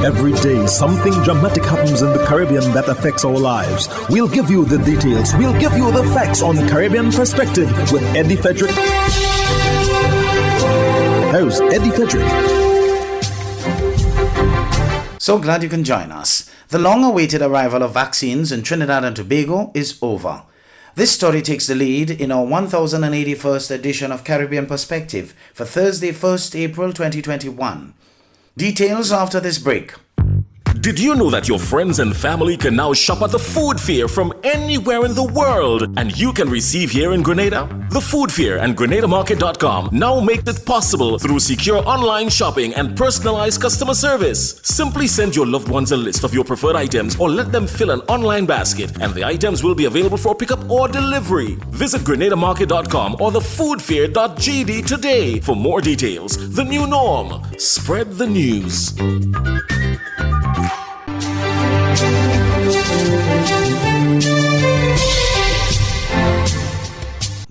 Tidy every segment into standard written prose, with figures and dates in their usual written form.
Every day, something dramatic happens in the Caribbean that affects our lives. We'll give you the details. We'll give you the facts on Caribbean Perspective with Eddie Frederick. Here's Eddie Frederick. So glad you can join us. The long-awaited arrival of vaccines in Trinidad and Tobago is over. This story takes the lead in our 1081st edition of Caribbean Perspective for Thursday, 1st April 2021. Details after this break. Did you know that your friends and family can now shop at the Food Fair from anywhere in the world, and you can receive here in Grenada? The Food Fair and GrenadaMarket.com now make it possible through secure online shopping and personalized customer service. Simply send your loved ones a list of your preferred items or let them fill an online basket, and the items will be available for pickup or delivery. Visit GrenadaMarket.com or thefoodfair.gd today for more details. The new norm. Spread the news.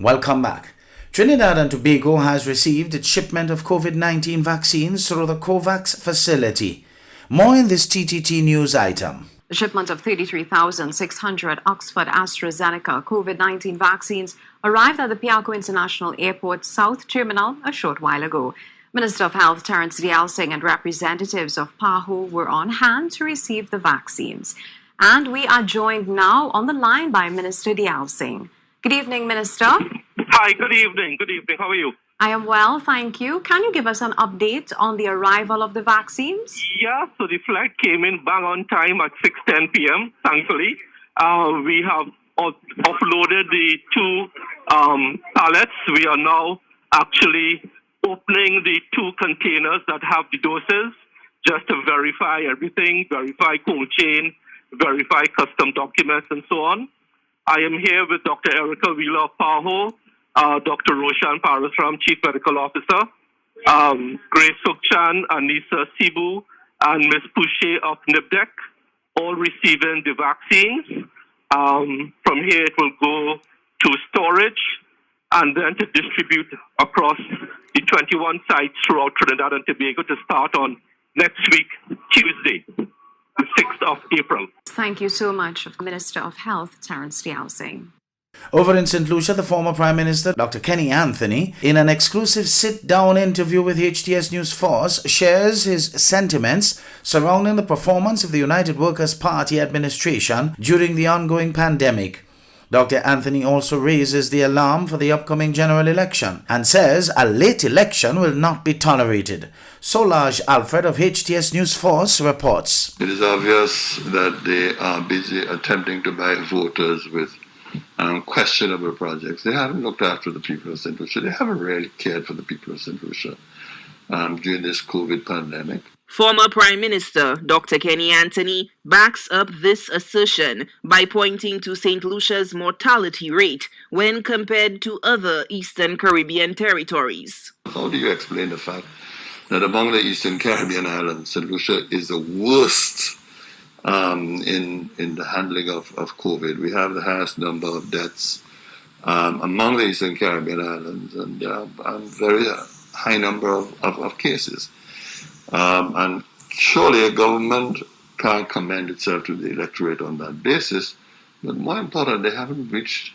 Welcome back. Trinidad and Tobago has received its shipment of COVID-19 vaccines through the COVAX facility. More in this TTT news item. The shipment of 33,600 Oxford AstraZeneca COVID-19 vaccines arrived at the Piarco International Airport South Terminal a short while ago. Minister of Health Terence Dialsing and representatives of PAHO were on hand to receive the vaccines. And we are joined now on the line by Minister Dialsing. Good evening, Minister. Hi, good evening. Good evening. How are you? I am well, thank you. Can you give us an update on the arrival of the vaccines? Yeah, so the flight came in bang on time at 6:10 p.m., thankfully. We have offloaded the two pallets. We are now actually opening the two containers that have the doses just to verify everything, verify cold chain, verify custom documents, and so on. I am here with Dr. Erica Wheeler of PAHO, Dr. Roshan Parasram, Chief Medical Officer, Grace Sukchan, Anissa Sibu, and Ms. Pouche of NIPDEC, all receiving the vaccines. From here, it will go to storage and then to distribute across the 21 sites throughout Trinidad and Tobago to start on next week, Tuesday, the 6th of April. Thank you so much, Minister of Health, Terence Dialsing. Over in St. Lucia, the former Prime Minister, Dr. Kenny Anthony, in an exclusive sit-down interview with HTS News Force, shares his sentiments surrounding the performance of the United Workers' Party administration during the ongoing pandemic. Dr. Anthony also raises the alarm for the upcoming general election and says a late election will not be tolerated. Collage Alfred of HTS News Force reports. It is obvious that they are busy attempting to buy voters with questionable projects. They haven't looked after the people of St. Lucia. They haven't really cared for the people of St. Lucia during this COVID pandemic. Former Prime Minister Dr. Kenny Anthony backs up this assertion by pointing to St. Lucia's mortality rate when compared to other Eastern Caribbean territories. How do you explain the fact that among the Eastern Caribbean islands, St. Lucia is the worst in the handling of COVID? We have the highest number of deaths among the Eastern Caribbean islands and very high number of cases. And surely a government can't commend itself to the electorate on that basis, but more important, they haven't reached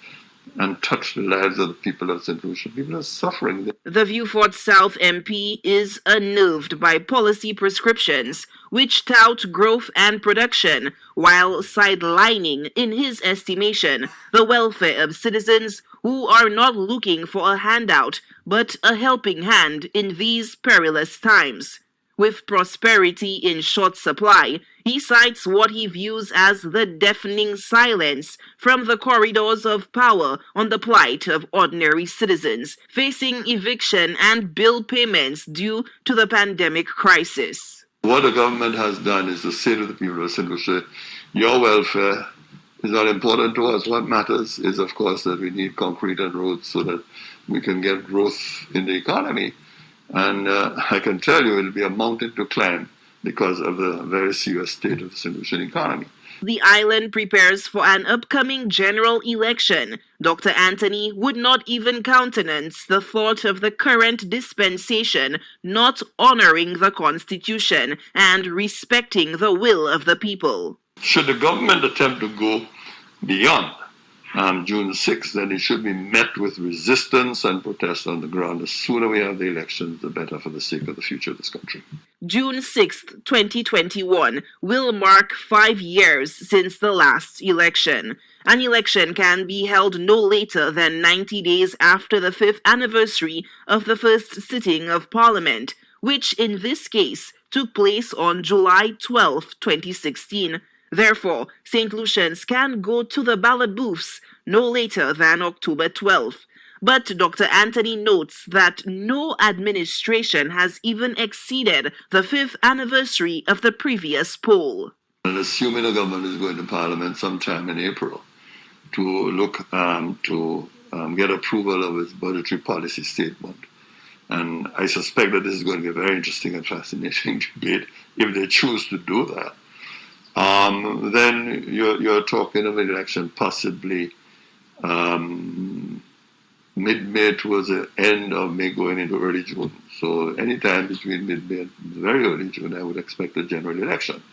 and touched the lives of the people of St. Lucia. People are suffering. The Viewfort South MP is unnerved by policy prescriptions which tout growth and production while sidelining, in his estimation, the welfare of citizens who are not looking for a handout but a helping hand in these perilous times. With prosperity in short supply, he cites what he views as the deafening silence from the corridors of power on the plight of ordinary citizens facing eviction and bill payments due to the pandemic crisis. What the government has done is to say to the people of St. Lucia, your welfare is not important to us. What matters is, of course, that we need concrete and roads so that we can get growth in the economy. And I can tell you it'll be a mountain to climb because of the very serious state of the St. Lucian economy. The island prepares for an upcoming general election. Dr. Anthony would not even countenance the thought of the current dispensation not honoring the Constitution and respecting the will of the people. Should the government attempt to go beyond June 6th, then it should be met with resistance and protest on the ground. The sooner we have the elections, the better for the sake of the future of this country. June 6th, 2021 will mark 5 years since the last election. An election can be held no later than 90 days after the 5th anniversary of the first sitting of Parliament, which in this case took place on July 12, 2016. Therefore, St. Lucians can go to the ballot booths no later than October 12th. But Dr. Anthony notes that no administration has even exceeded the 5th anniversary of the previous poll. And assuming the government is going to Parliament sometime in April to look to get approval of its budgetary policy statement. And I suspect that this is going to be a very interesting and fascinating debate if they choose to do that. Then you're talking of an election possibly mid-May towards the end of May going into early June. So anytime between mid-May and very early June, I would expect a general election.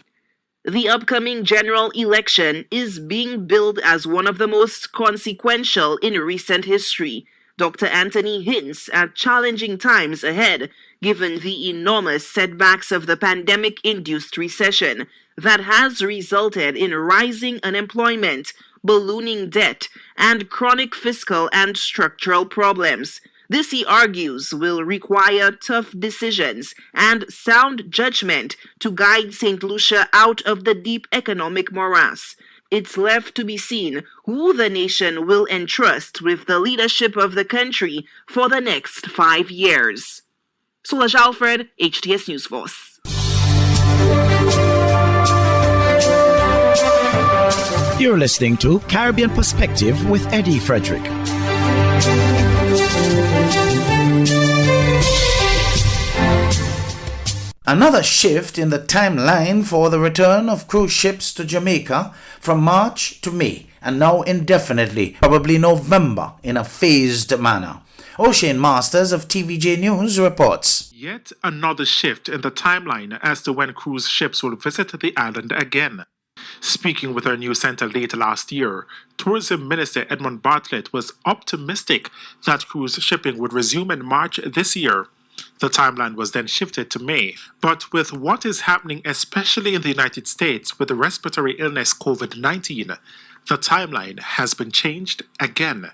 The upcoming general election is being billed as one of the most consequential in recent history. Dr. Anthony hints at challenging times ahead, given the enormous setbacks of the pandemic-induced recession that has resulted in rising unemployment, ballooning debt, and chronic fiscal and structural problems. This, he argues, will require tough decisions and sound judgment to guide St. Lucia out of the deep economic morass. It's left to be seen who the nation will entrust with the leadership of the country for the next 5 years. Solange Alfred, HTS News Force. You're listening to Caribbean Perspective with Eddie Frederick. Another shift in the timeline for the return of cruise ships to Jamaica from March to May and now indefinitely, probably November, in a phased manner. O'Shane Masters of TVJ News reports. Yet another shift in the timeline as to when cruise ships will visit the island again. Speaking with our news center late last year, Tourism Minister Edmund Bartlett was optimistic that cruise shipping would resume in March this year. The timeline was then shifted to May. But with what is happening, especially in the United States with the respiratory illness COVID-19, the timeline has been changed again.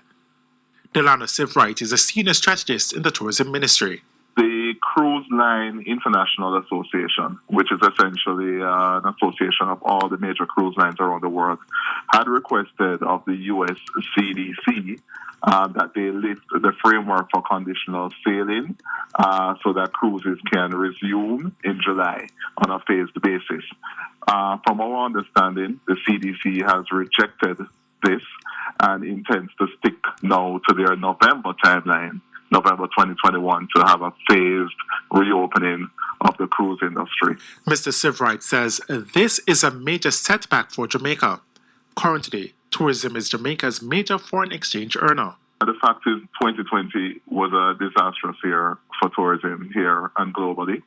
Delano Sivright is a senior strategist in the tourism ministry. The Cruise Line International Association, which is essentially an association of all the major cruise lines around the world, had requested of the U.S. CDC that they lift the framework for conditional sailing so that cruises can resume in July on a phased basis. From our understanding, the CDC has rejected this and intends to stick now to their November timeline, November 2021, to have a phased reopening of the cruise industry. Mr. Sivright says this is a major setback for Jamaica. Currently, tourism is Jamaica's major foreign exchange earner. The fact is, 2020 was a disastrous year for tourism here and globally.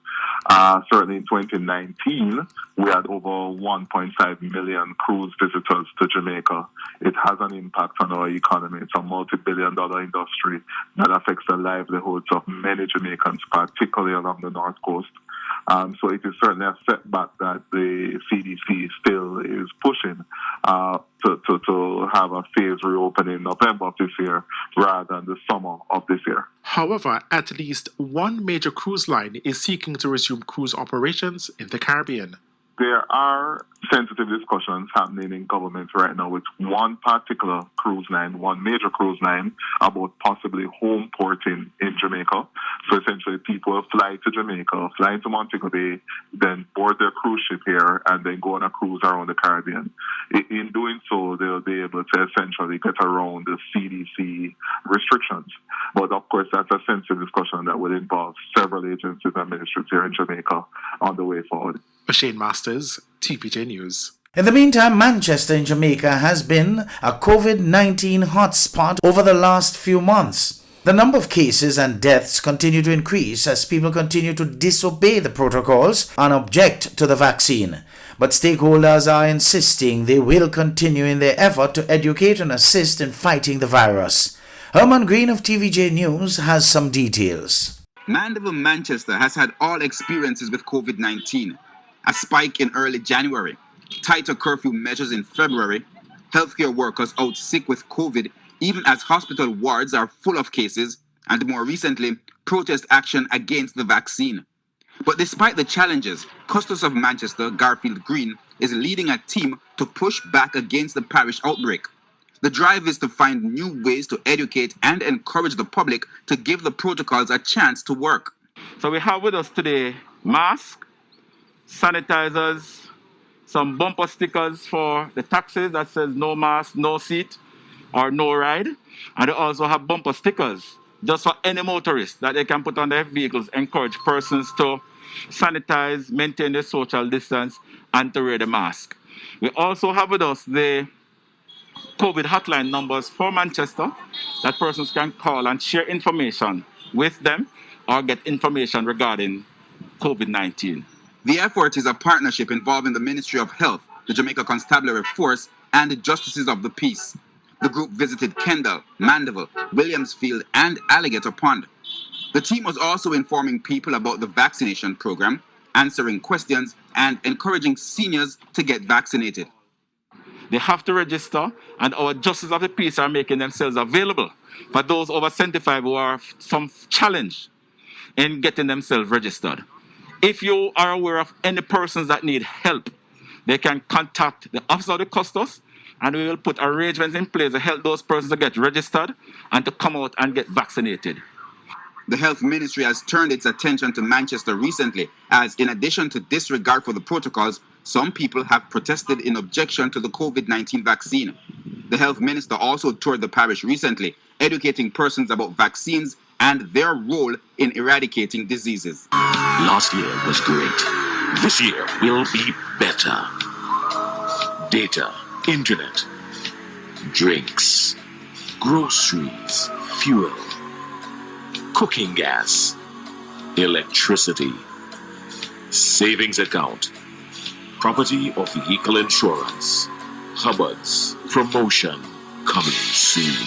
Certainly in 2019, we had over 1.5 million cruise visitors to Jamaica. It has an impact on our economy. It's a multi-billion-dollar industry that affects the livelihoods of many Jamaicans, particularly along the North Coast. So it is certainly a setback that the CDC still is pushing to have a phased reopening in November of this year rather than the summer of this year. However, at least one major cruise line is seeking to resume cruise operations in the Caribbean. There are sensitive discussions happening in government right now with one particular cruise line, one major cruise line, about possibly home porting in Jamaica. So essentially people fly to Jamaica, fly into Montego Bay, then board their cruise ship here, and then go on a cruise around the Caribbean. In doing so, they'll be able to essentially get around the CDC restrictions. But of course, that's a sensitive discussion that would involve several agencies and ministries here in Jamaica on the way forward. Shane Masters, TVJ News. In the meantime, Manchester in Jamaica has been a COVID-19 hotspot over the last few months. The number of cases and deaths continue to increase as people continue to disobey the protocols and object to the vaccine. But stakeholders are insisting they will continue in their effort to educate and assist in fighting the virus. Herman Green of TVJ News has some details. Mandeville, Manchester has had all experiences with COVID-19. A spike in early January, tighter curfew measures in February, healthcare workers out sick with COVID even as hospital wards are full of cases, and more recently, protest action against the vaccine. But despite the challenges, Custos of Manchester, Garfield Green, is leading a team to push back against the parish outbreak. The drive is to find new ways to educate and encourage the public to give the protocols a chance to work. So we have with us today masks, sanitizers, some bumper stickers for the taxis that says no mask, no seat, or no ride. And they also have bumper stickers just for any motorist that they can put on their vehicles, encourage persons to sanitize, maintain their social distance, and to wear the mask. We also have with us the COVID hotline numbers for Manchester that persons can call and share information with them or get information regarding COVID-19. The effort is a partnership involving the Ministry of Health, the Jamaica Constabulary Force, and the Justices of the Peace. The group visited Kendall, Mandeville, Williamsfield, and Alligator Pond. The team was also informing people about the vaccination program, answering questions, and encouraging seniors to get vaccinated. They have to register, and our Justices of the Peace are making themselves available for those over 75 who are some challenge in getting themselves registered. If you are aware of any persons that need help, they can contact the Office of the Custos, and we will put arrangements in place to help those persons to get registered and to come out and get vaccinated. The Health Ministry has turned its attention to Manchester recently, as in addition to disregard for the protocols, some people have protested in objection to the COVID-19 vaccine. The Health Minister also toured the parish recently, educating persons about vaccines and their role in eradicating diseases. Last year was great. This year will be better. Data, internet, drinks, groceries, fuel, cooking gas, electricity, savings account, property or vehicle insurance, Hubbard's, promotion coming soon.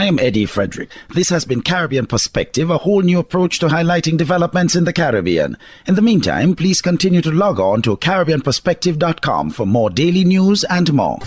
I am Eddie Frederick. This has been Caribbean Perspective, a whole new approach to highlighting developments in the Caribbean. In the meantime, please continue to log on to CaribbeanPerspective.com for more daily news and more.